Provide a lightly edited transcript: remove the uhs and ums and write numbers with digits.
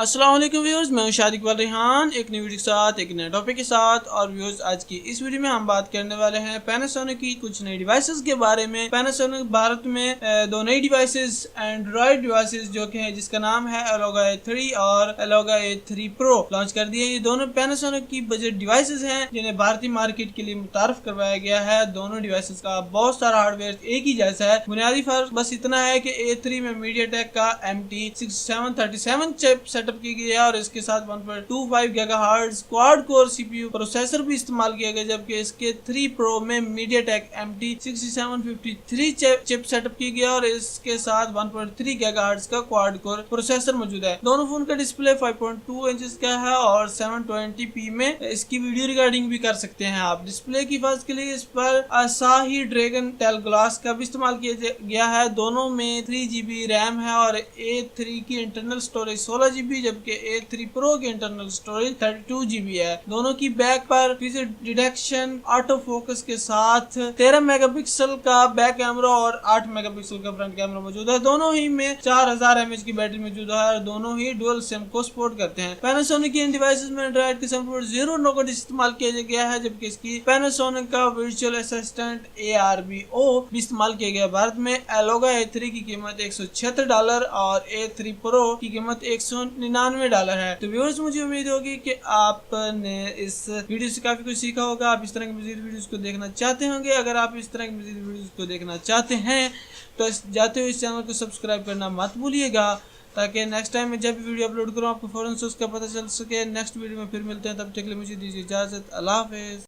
अस्सलाम वालेकुम व्यूअर्स, मैं हूं शाद इकबाल रेहान एक नई वीडियो के साथ एक नए टॉपिक के साथ। और व्यूअर्स, आज की इस वीडियो में हम बात करने वाले हैं पैनासोनिक की कुछ नई डिवाइसेस के बारे में। पैनासोनिक भारत में दो नई डिवाइसेस एंड्रॉइड डिवाइसेस जो कि है जिसका नाम है एलोगा A3 और एलोगा A3 Pro लॉन्च कर दिए। ये दोनों पैनासोनिक की बजट डिवाइसेस हैं जिन्हें भारतीय मार्केट के लिए मुतारफ करवाया गया है। दोनों डिवाइसेस का बहुत सारा हार्डवेयर एक ही जैसा है। बुनियादी फर्क बस इतना है कि A3 में मीडियाटेक का MT6737 चिप सेटअप की गई है और इसके साथ 1.25 gigahertz quad core CPU processor भी इस्तेमाल किया गया, जबकि इसके 3 Pro में MediaTek MT6753 चिप सेटअप की गई और इसके साथ 1.3 गीगाहर्ट्ज का क्वाड कोर प्रोसेसर मौजूद है। दोनों फोन का डिस्प्ले 5.2 इंचेस का है और 720p में इसकी वीडियो रिकॉर्डिंग भी कर सकते हैं आप। डिस्प्ले की हिफाजत के लिए इस पर असाही ड्रैगन टेल ग्लास का भी इस्तेमाल किया गया है। दोनों में 3GB रैम है और A3 की इंटरनल स्टोरेज 16GB, जबकि A3 Pro की इंटरनल स्टोरेज 32GB है। दोनों की बैक पर फीचर डिटेक्शन ऑटो फोकस के साथ 13 मेगापिक्सल का बैक कैमरा और 8 मेगापिक्सल का फ्रंट कैमरा मौजूद है। दोनों ही में 4000 mAh की बैटरी मौजूद है और दोनों ही डुअल सिम को सपोर्ट करते हैं। पैनासोनिक की इन डिवाइसेस में एंड्रॉइड के 7.0 नोगट इस्तेमाल किया गया है, जबकि इसकी पैनासोनिक का वर्चुअल असिस्टेंट ARBO भी इस्तेमाल किया गया। भारत में एलोगा A3 की कीमत $176 और A3 Pro की कीमत $199 है। तो व्यूअर्स, मुझे उम्मीद होगी कि आपने इस वीडियो से काफी कुछ सीखा होगा। आप इस तरह की मजीद वीडियोस को देखना चाहते होंगे। अगर आप इस तरह की मजीद वीडियोस को देखना चाहते हैं तो जाते हुए इस चैनल को सब्सक्राइब करना मत भूलिएगा, ताकि नेक्स्ट टाइम मैं जब भी वीडियो अपलोड करूँ आपको फौरन से उसका पता चल सके। नेक्स्ट वीडियो में फिर मिलते हैं, तब तक के लिए मुझे दीजिए इजाजत। अल्लाह हाफिज।